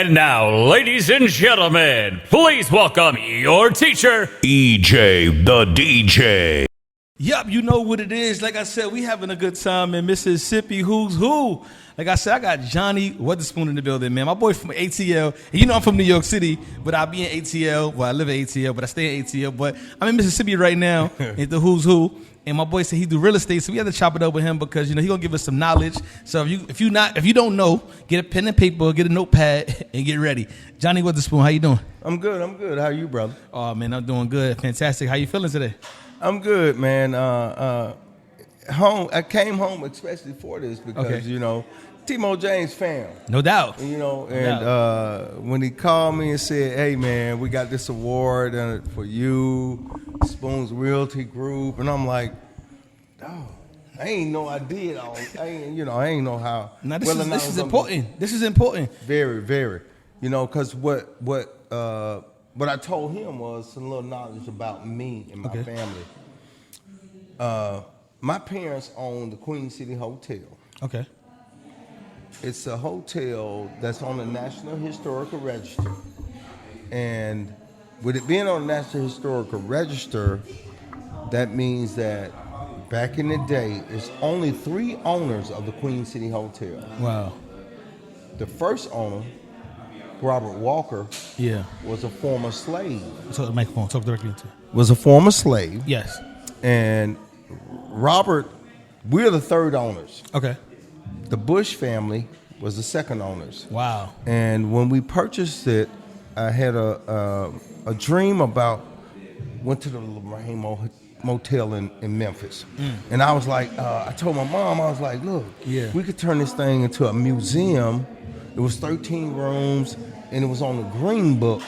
And now, ladies and gentlemen, please welcome your teacher, EJ the DJ. Yup, you know what it is. Like I said, we having a good time in Mississippi. Who's who? Like I said, I got Johnny Weatherspoon in the building, man. My boy from ATL. And you know I'm from New York City, but I be in ATL. Well, I live in ATL, but I stay in ATL. But I'm in Mississippi right now at the Who's Who. And my boy said he do real estate, so we had to chop it up with him because he gonna give us some knowledge. So if you don't know, get a pen and paper, get a notepad, and get ready. Johnny Weatherspoon, how you doing? I'm good. How are you, brother? Oh man, I'm doing good. Fantastic. How you feeling today? I'm good, man. Home. I came home especially for this because Timo James fan. No doubt. When he called me and said, "Hey, man, we got this award for you, Spoon's Realty Group," and I'm like, "Oh, I ain't know I did all. I ain't know how." Now this is important. This is important. Very, very. Because what I told him was some little knowledge about me and my family. My parents own the Queen City Hotel. Okay. It's a hotel that's on the National Historical Register. And with it being on the National Historical Register, that means that back in the day, it's only 3 owners of the Queen City Hotel. Wow. The first owner, Robert Walker, was a former slave. Talk the microphone. Talk directly into it. Was a former slave. Yes. And Robert, we're the 3rd owners. Okay. The Bush family was the 2nd owners. Wow. And when we purchased it, I had a dream about, went to the Lorraine Motel in Memphis. And I was like, I told my mom, I was like, look, we could turn this thing into a museum. It was 13 rooms, and it was on the Green Book.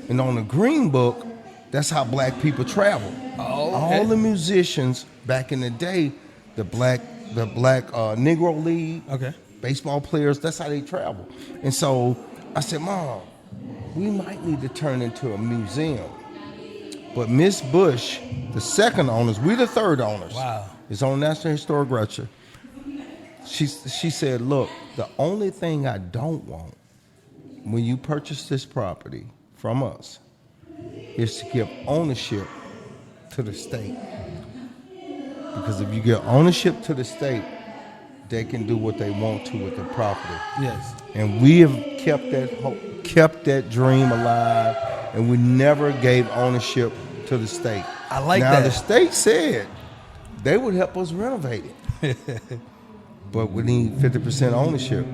And on the Green Book, that's how black people travel. Oh, okay. All the musicians back in the day, the black Negro League, baseball players, that's how they travel. And so I said, Mom, we might need to turn into a museum. But Miss Bush, the 2nd owners, we the 3rd owners. Wow. It's on National Historic Register. She said, look, the only thing I don't want when you purchase this property from us is to give ownership to the state. Because if you give ownership to the state, they can do what they want to with the property. Yes. And we have kept that dream alive, and we never gave ownership to the state. I like that. Now, the state said they would help us renovate it. But we need 50% ownership.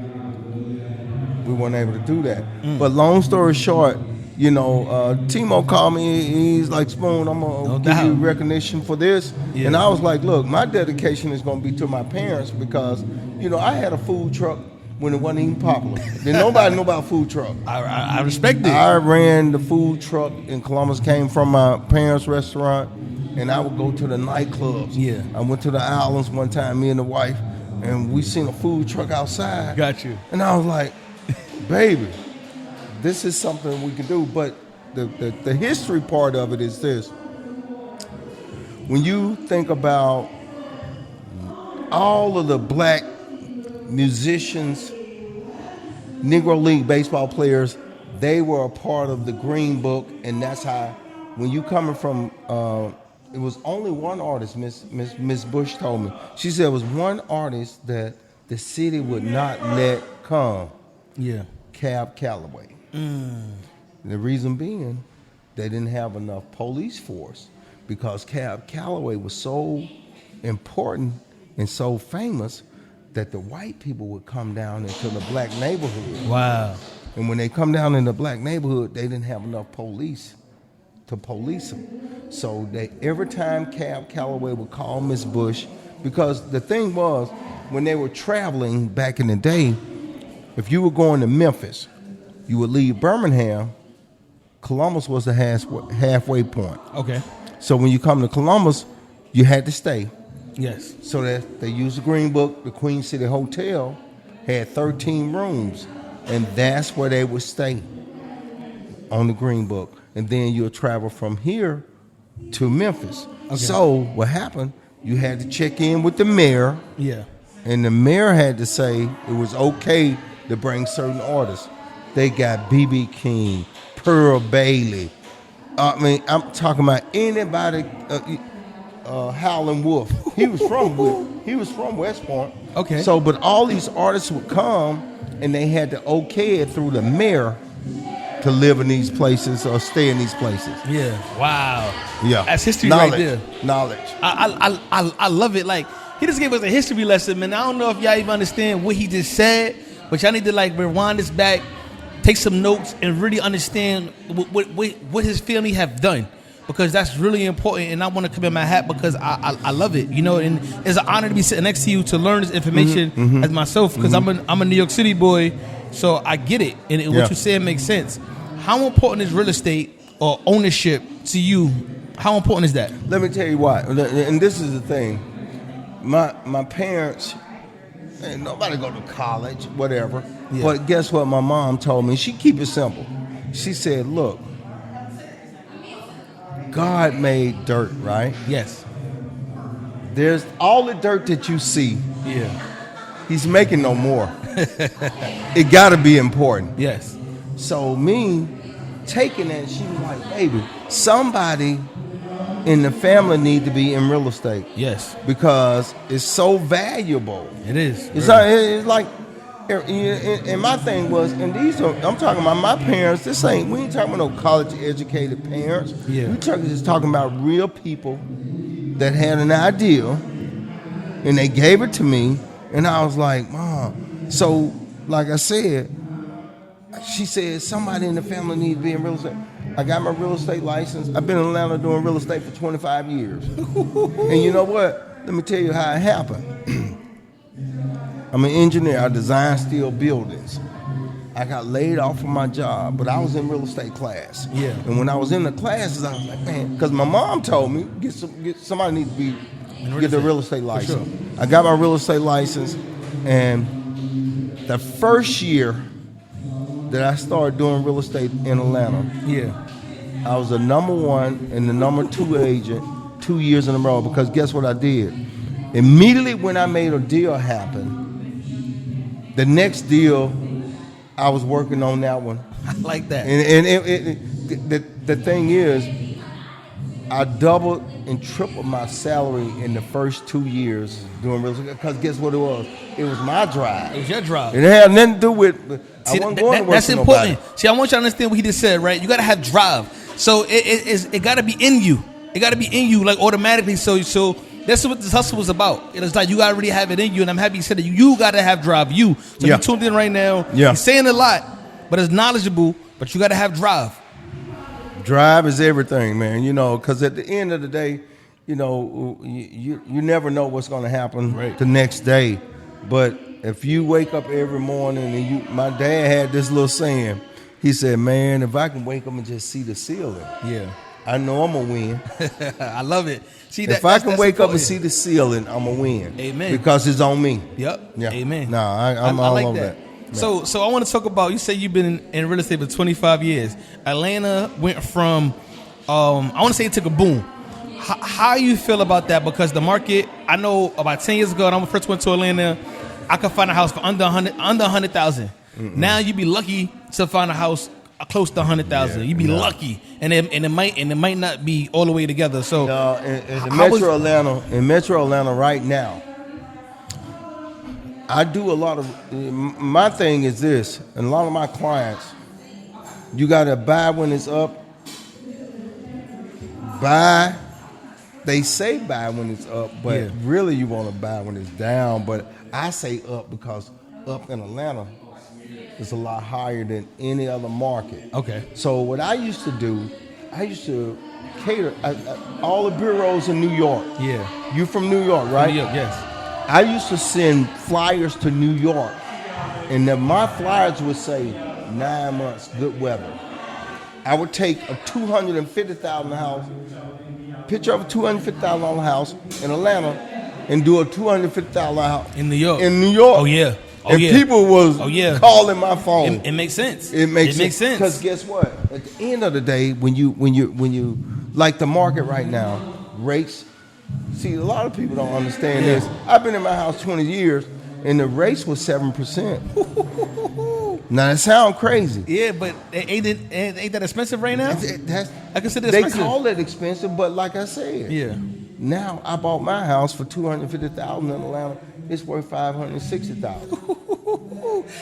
We weren't able to do that. But long story short, Timo called me. He's like, Spoon, I'm going to give you recognition for this. Yeah. And I was like, look, my dedication is going to be to my parents because, I had a food truck when it wasn't even popular. Then nobody knew about food truck. I respect it. I ran the food truck in Columbus, came from my parents' restaurant, and I would go to the nightclubs. Yeah. I went to the Islands one time, me and the wife, and we seen a food truck outside. Got you. And I was like, baby, this is something we can do. But the history part of it is this. When you think about all of the black musicians, Negro League baseball players, they were a part of the Green Book, and that's how, when you coming from, it was only one artist, Miss Bush told me. She said it was one artist that the city would not let come. Yeah. Cab Calloway. The reason being, they didn't have enough police force because Cab Calloway was so important and so famous that the white people would come down into the black neighborhood. Wow. And when they come down in the black neighborhood, they didn't have enough police to police them. So every time Cab Calloway would call Miss Bush, because the thing was, when they were traveling back in the day, if you were going to Memphis, you would leave Birmingham. Columbus was the halfway point. Okay. So when you come to Columbus, you had to stay. Yes. So that they used the Green Book. The Queen City Hotel had 13 rooms, and that's where they would stay on the Green Book. And then you'll travel from here to Memphis. Okay. So what happened, you had to check in with the mayor. Yeah. And the mayor had to say it was okay to bring certain artists. They got B.B. King, Pearl Bailey. I mean, I'm talking about anybody. Howlin' Wolf. He was from West Point. Okay. So, but all these artists would come, and they had to okay it through the mayor to live in these places or stay in these places. Yeah. Wow. Yeah. That's history Knowledge. right there. Knowledge. I love it. Like, he just gave us a history lesson, man. I don't know if y'all even understand what he just said, but y'all need to like rewind this back, take some notes, and really understand what his family have done. Because that's really important, and I want to come in my hat because I love it, you know. And it's an honor to be sitting next to you to learn this information as myself. Because I'm a New York City boy, so I get it, and what you're saying makes sense. How important is real estate or ownership to you? How important is that? Let me tell you why. And this is the thing. My parents, ain't nobody go to college, whatever. Yeah. But guess what? My mom told me. She keep it simple. She said, "Look, God made dirt, right? Yes. There's all the dirt that you see. Yeah. He's making no more. It got to be important. Yes. So me taking that, she was like, baby, somebody in the family need to be in real estate. Yes. Because it's so valuable. It is. It's like, and my thing was, and these are, I'm talking about my parents. We ain't talking about no college educated parents. Yeah. We just talking about real people that had an idea, and they gave it to me, and I was like, Mom. So, like I said, she said somebody in the family needs to be in real estate. I got my real estate license. I've been in Atlanta doing real estate for 25 years. And you know what? Let me tell you how it happened. I'm an engineer. I design steel buildings. I got laid off from my job, but I was in real estate class. Yeah. And when I was in the classes, I was like, man, because my mom told me somebody needs to get the real estate license. Sure. I got my real estate license, and the first year that I started doing real estate in Atlanta, I was the number 1 and the number 2 agent 2 years in a row. Because guess what I did? Immediately when I made a deal happen, the next deal, I was working on that one. I like that. And the thing is, I doubled and tripled my salary in the first 2 years doing real estate. Because guess what it was? It was my drive. It was your drive. It had nothing to do with. See, I wasn't going to work that's for important. Nobody. See, I want you to understand what he just said, right? You got to have drive. So it got to be in you. It got to be in you, like automatically. So that's what this hustle was about. It's like you got to really have it in you, and I'm happy you said that you got to have drive. So you tuned in right now. Yeah. He's saying a lot, but it's knowledgeable. But you got to have drive. Drive is everything, man. You know, because at the end of the day, you know, you never know what's going to happen the next day. But if you wake up every morning and my dad had this little saying. He said, "Man, if I can wake up and just see the ceiling, I know I'm gonna win." I love it. See, if I can wake up and see the ceiling, I'm gonna win. Amen. Because it's on me. Yep. Yeah. Amen. No, I'm all like over that. Yeah. So I want to talk about. You say you've been in real estate for 25 years. Atlanta went from, I want to say it took a boom. How you feel about that? Because the market, I know about 10 years ago, when I first went to Atlanta, I could find a house for under 100,000. Now you'd be lucky to find a house close to 100,000. You'd be lucky, and it might not be all the way together. So in Metro Atlanta right now, I do a lot of. My thing is this, and a lot of my clients, you got to buy when it's up. Buy. They say buy when it's up, but really you want to buy when it's down. But I say up because up in Atlanta, it's a lot higher than any other market. Okay. So what I used to do, I used to cater all the bureaus in New York. Yeah. You from New York, right? New York, yes. I used to send flyers to New York, and then my flyers would say 9 months, good weather. I would take a $250,000 house, picture of a $250,000 house in Atlanta, and do a $250,000 house in New York. In New York. Oh yeah. And people was calling my phone. It makes sense. It makes sense. Because guess what? At the end of the day, when you like the market right now, rates. See, a lot of people don't understand this. I've been in my house 20 years, and the race was 7%. Now that sounds crazy. Yeah, but ain't that expensive right now? I consider it They expensive. call it expensive, but like I said, Yeah. now I bought my house for $250,000 in Atlanta. It's worth $560,000.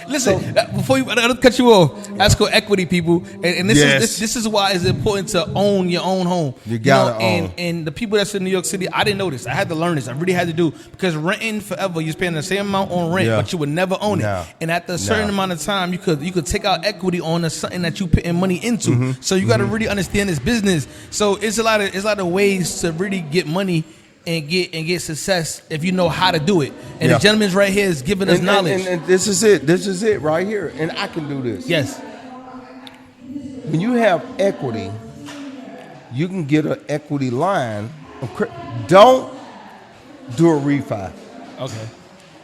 Listen, before I don't cut you off, that's called equity, people, and this is why it's important to own your own home. You gotta own. And the people that's in New York City, I didn't know this. I had to learn this. I really had to do because renting forever, you're spending the same amount on rent, but you would never own it. And after a certain amount of time, you could take out equity on something that you putting money into. So you got to really understand this business. So it's a lot of ways to really get money and get success if you know how to do it. And the gentleman's right here is giving us knowledge. And this is it. This is it right here. And I can do this. Yes. When you have equity, you can get an equity line. Don't do a refi. Okay.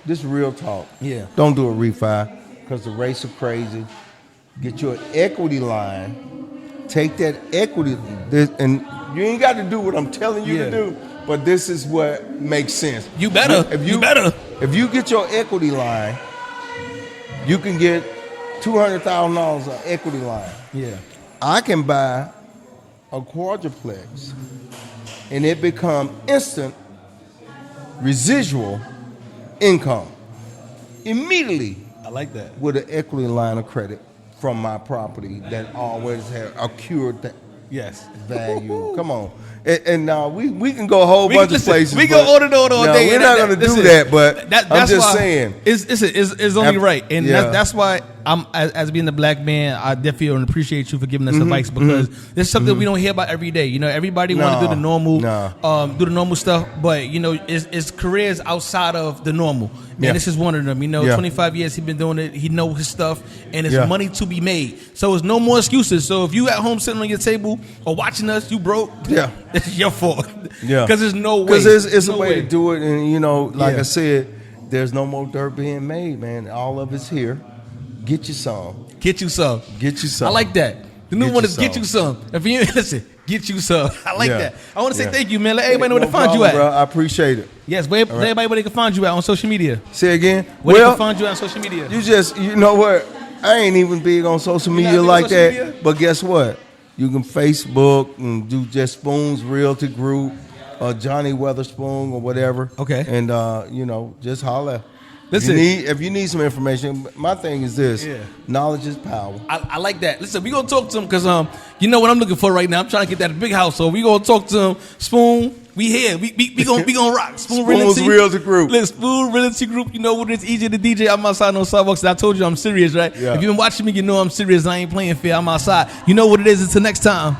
This is real talk. Yeah. Don't do a refi because the rates are crazy. Get you an equity line. Take that equity, and you ain't got to do what I'm telling you to do. But this is what makes sense. You better. If you get your equity line, you can get $200,000 of equity line. Yeah. I can buy a quadruplex, and it become instant residual income immediately. I like that. With an equity line of credit from my property that always have accrued value. Come on. And now we can go a whole bunch of places. We go on and on all day. We're not going to do that, but I'm just saying. It's only right. And that's why I'm, as being a black man, I definitely appreciate you for giving us advice because it's something we don't hear about every day. You know, everybody want to do the normal stuff, but, you know, it's careers outside of the normal. And this is one of them. You know, 25 years he's been doing it. He knows his stuff, and it's money to be made. So it's no more excuses. So if you at home sitting on your table or watching us, you broke. Yeah. It's your fault. Yeah. Because there's no way. Because it's a way to do it. And, you know, like I said, there's no more dirt being made, man. All of it's here. Get you some. Get you some. Get you some. I like that. The new one is get you some. If you listen, get you some. I like that. I want to say thank you, man. Let everybody know where to find you at. Bro, I appreciate it. Yes, where everybody where they can find you at on social media. Say again. Where they can find you at on social media. You know what? I ain't even big on social media like that. Media? But guess what? You can Facebook and do just Spoon's Realty Group or Johnny Weatherspoon or whatever. Okay. And, you know, just holler. Listen, if you need some information, my thing is this. Knowledge is power. I like that. Listen, we going to talk to him because, you know what I'm looking for right now? I'm trying to get that big house. So we going to talk to him. Spoon, we here. We gonna rock. Spoon's Realty Group. Listen, Spoon Realty Group. You know what it's easy to DJ. I'm outside on sidewalks. I told you I'm serious, right? Yeah. If you've been watching me, you know I'm serious. I ain't playing fair. I'm outside. You know what it is. Until next time.